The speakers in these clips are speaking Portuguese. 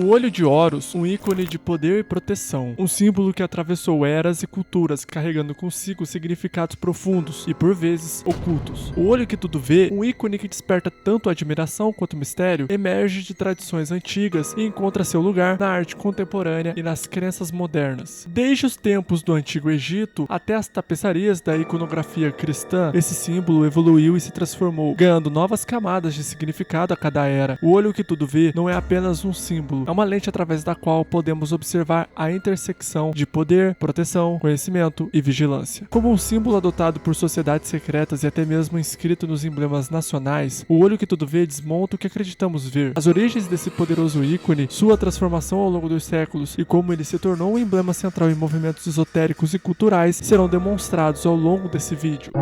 O olho de Horus, um ícone de poder e proteção, um símbolo que atravessou eras e culturas, carregando consigo significados profundos e, por vezes, ocultos. O olho que tudo vê, um ícone que desperta tanto admiração quanto mistério, emerge de tradições antigas e encontra seu lugar na arte contemporânea e nas crenças modernas. Desde os tempos do Antigo Egito até as tapeçarias da iconografia cristã, esse símbolo evoluiu e se transformou, ganhando novas camadas de significado a cada era. O olho que tudo vê não é apenas um símbolo, é uma lente através da qual podemos observar a intersecção de poder, proteção, conhecimento e vigilância. Como um símbolo adotado por sociedades secretas e até mesmo inscrito nos emblemas nacionais, o olho que tudo vê desmonta o que acreditamos ver. As origens desse poderoso ícone, sua transformação ao longo dos séculos e como ele se tornou um emblema central em movimentos esotéricos e culturais serão demonstrados ao longo desse vídeo.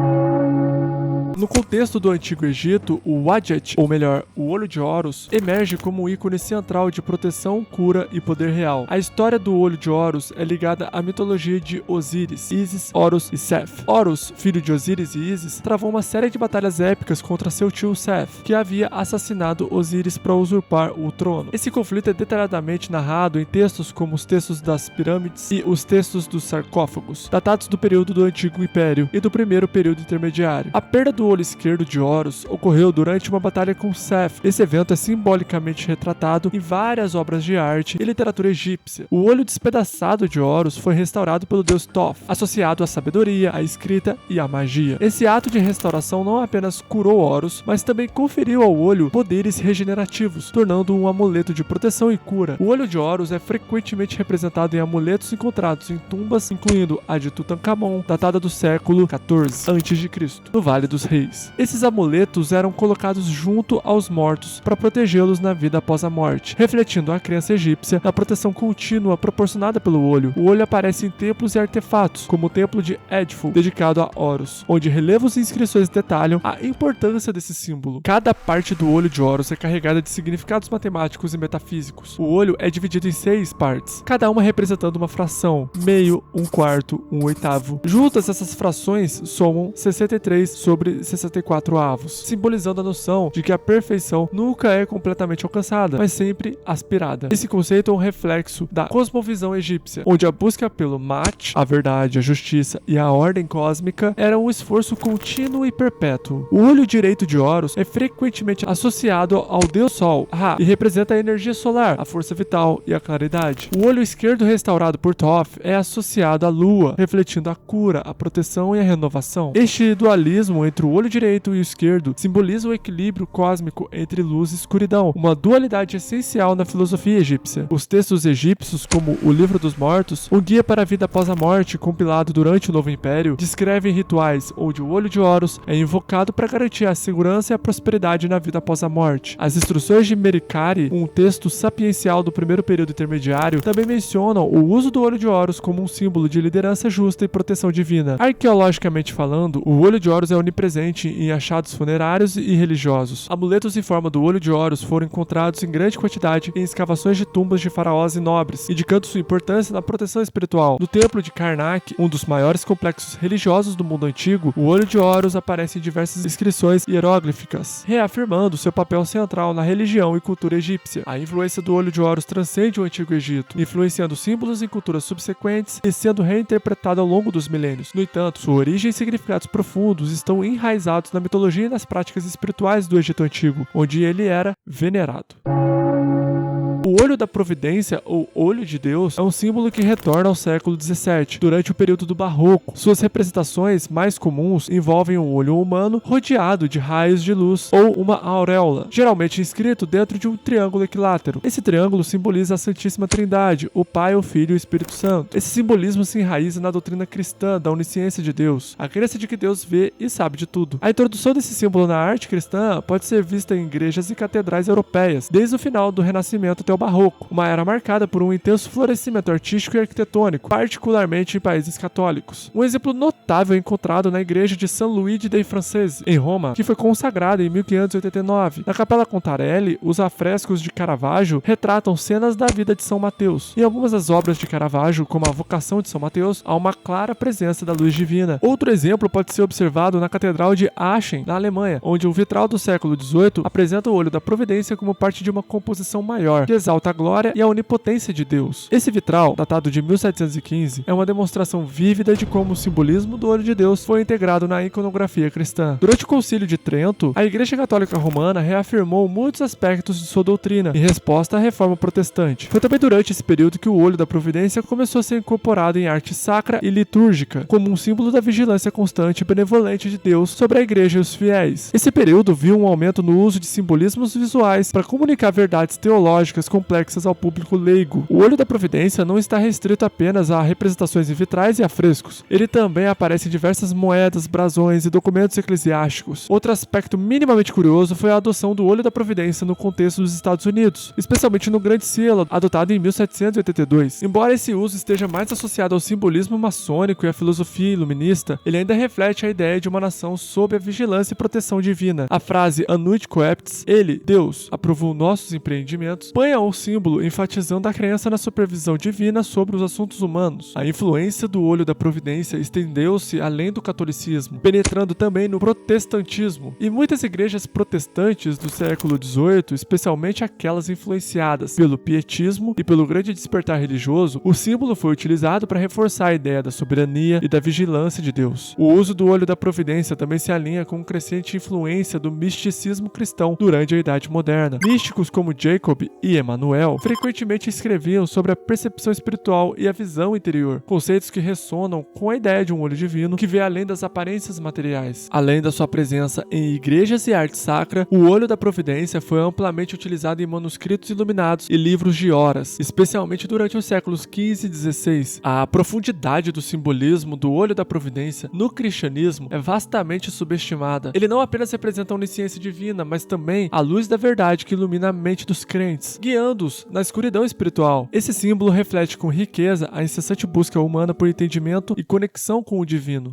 No contexto do Antigo Egito, o Wadjet, ou melhor, o Olho de Horus, emerge como um ícone central de proteção, cura e poder real. A história do Olho de Horus é ligada à mitologia de Osíris, Ísis, Horus e Seth. Horus, filho de Osíris e Ísis, travou uma série de batalhas épicas contra seu tio Seth, que havia assassinado Osíris para usurpar o trono. Esse conflito é detalhadamente narrado em textos como os textos das pirâmides e os textos dos sarcófagos, datados do período do Antigo Império e do primeiro período intermediário. A perda do olho esquerdo de Horus ocorreu durante uma batalha com Seth. Esse evento é simbolicamente retratado em várias obras de arte e literatura egípcia. O olho despedaçado de Horus foi restaurado pelo deus Thoth, associado à sabedoria, à escrita e à magia. Esse ato de restauração não apenas curou Horus, mas também conferiu ao olho poderes regenerativos, tornando-o um amuleto de proteção e cura. O olho de Horus é frequentemente representado em amuletos encontrados em tumbas, incluindo a de Tutankhamon, datada do século XIV a.C., no Vale dos Reis. Esses amuletos eram colocados junto aos mortos para protegê-los na vida após a morte, refletindo a crença egípcia na proteção contínua proporcionada pelo olho. O olho aparece em templos e artefatos, como o templo de Edfu, dedicado a Horus, onde relevos e inscrições detalham a importância desse símbolo. Cada parte do olho de Horus é carregada de significados matemáticos e metafísicos. O olho é dividido em 6 partes, cada uma representando uma fração, meio, 1/4, 1/8. Juntas, essas frações somam 63 sobre 64 avos, simbolizando a noção de que a perfeição nunca é completamente alcançada, mas sempre aspirada. Esse conceito é um reflexo da cosmovisão egípcia, onde a busca pelo Ma'at, a verdade, a justiça e a ordem cósmica era um esforço contínuo e perpétuo. O olho direito de Horus é frequentemente associado ao deus Sol, Ra, e representa a energia solar, a força vital e a claridade. O olho esquerdo restaurado por Thoth é associado à lua, refletindo a cura, a proteção e a renovação. Este dualismo entre o olho direito e o esquerdo simboliza o equilíbrio cósmico entre luz e escuridão, uma dualidade essencial na filosofia egípcia. Os textos egípcios, como o Livro dos Mortos, o Guia para a Vida Após a Morte, compilado durante o Novo Império, descrevem rituais onde o olho de Horus é invocado para garantir a segurança e a prosperidade na vida após a morte. As instruções de Merikari, um texto sapiencial do primeiro período intermediário, também mencionam o uso do olho de Horus como um símbolo de liderança justa e proteção divina. Arqueologicamente falando, o olho de Horus é onipresente em achados funerários e religiosos. Amuletos em forma do olho de Horus foram encontrados em grande quantidade em escavações de tumbas de faraós e nobres, indicando sua importância na proteção espiritual. No templo de Karnak, um dos maiores complexos religiosos do mundo antigo, o olho de Horus aparece em diversas inscrições hieróglíficas, reafirmando seu papel central na religião e cultura egípcia. A influência do olho de Horus transcende o Antigo Egito, influenciando símbolos em culturas subsequentes e sendo reinterpretado ao longo dos milênios. No entanto, sua origem e significados profundos estão enraizados na mitologia e nas práticas espirituais do Egito Antigo, onde ele era venerado. O olho da providência, ou olho de Deus, é um símbolo que retorna ao século XVII, durante o período do Barroco. Suas representações mais comuns envolvem um olho humano rodeado de raios de luz ou uma auréola, geralmente inscrito dentro de um triângulo equilátero. Esse triângulo simboliza a Santíssima Trindade, o Pai, o Filho e o Espírito Santo. Esse simbolismo se enraiza na doutrina cristã da onisciência de Deus, a crença de que Deus vê e sabe de tudo. A introdução desse símbolo na arte cristã pode ser vista em igrejas e catedrais europeias, desde o final do Renascimento até o Barroco, uma era marcada por um intenso florescimento artístico e arquitetônico, particularmente em países católicos. Um exemplo notável é encontrado na igreja de San Luigi dei Francesi, em Roma, que foi consagrada em 1589. Na Capela Contarelli, os afrescos de Caravaggio retratam cenas da vida de São Mateus. Em algumas das obras de Caravaggio, como a Vocação de São Mateus, há uma clara presença da luz divina. Outro exemplo pode ser observado na Catedral de Aachen, na Alemanha, onde um vitral do século XVIII apresenta o olho da providência como parte de uma composição maior, que exalta ressalta a glória e a onipotência de Deus. Esse vitral, datado de 1715, é uma demonstração vívida de como o simbolismo do olho de Deus foi integrado na iconografia cristã. Durante o Concílio de Trento, a Igreja Católica Romana reafirmou muitos aspectos de sua doutrina, em resposta à Reforma Protestante. Foi também durante esse período que o olho da providência começou a ser incorporado em arte sacra e litúrgica, como um símbolo da vigilância constante e benevolente de Deus sobre a Igreja e os fiéis. Esse período viu um aumento no uso de simbolismos visuais para comunicar verdades teológicas complexas ao público leigo. O olho da providência não está restrito apenas a representações em vitrais e afrescos. Ele também aparece em diversas moedas, brasões e documentos eclesiásticos. Outro aspecto minimamente curioso foi a adoção do olho da providência no contexto dos Estados Unidos, especialmente no Grande Selo, adotado em 1782. Embora esse uso esteja mais associado ao simbolismo maçônico e à filosofia iluminista, ele ainda reflete a ideia de uma nação sob a vigilância e proteção divina. A frase Anuit Coeptis, ele, Deus, aprovou nossos empreendimentos, põe um símbolo enfatizando a crença na supervisão divina sobre os assuntos humanos. A influência do olho da providência estendeu-se além do catolicismo, penetrando também no protestantismo. E muitas igrejas protestantes do século XVIII, especialmente aquelas influenciadas pelo pietismo e pelo grande despertar religioso, o símbolo foi utilizado para reforçar a ideia da soberania e da vigilância de Deus. O uso do olho da providência também se alinha com crescente influência do misticismo cristão durante a Idade Moderna. Místicos como Jacob e Emmanuel frequentemente escreviam sobre a percepção espiritual e a visão interior, conceitos que ressonam com a ideia de um olho divino que vê além das aparências materiais. Além da sua presença em igrejas e arte sacra, o olho da providência foi amplamente utilizado em manuscritos iluminados e livros de horas, especialmente durante os séculos XV e XVI. A profundidade do simbolismo do olho da providência no cristianismo é vastamente subestimada. Ele não apenas representa a onisciência divina, mas também a luz da verdade que ilumina a mente dos crentes, guiando-os na escuridão espiritual. Esse símbolo reflete com riqueza a incessante busca humana por entendimento e conexão com o divino.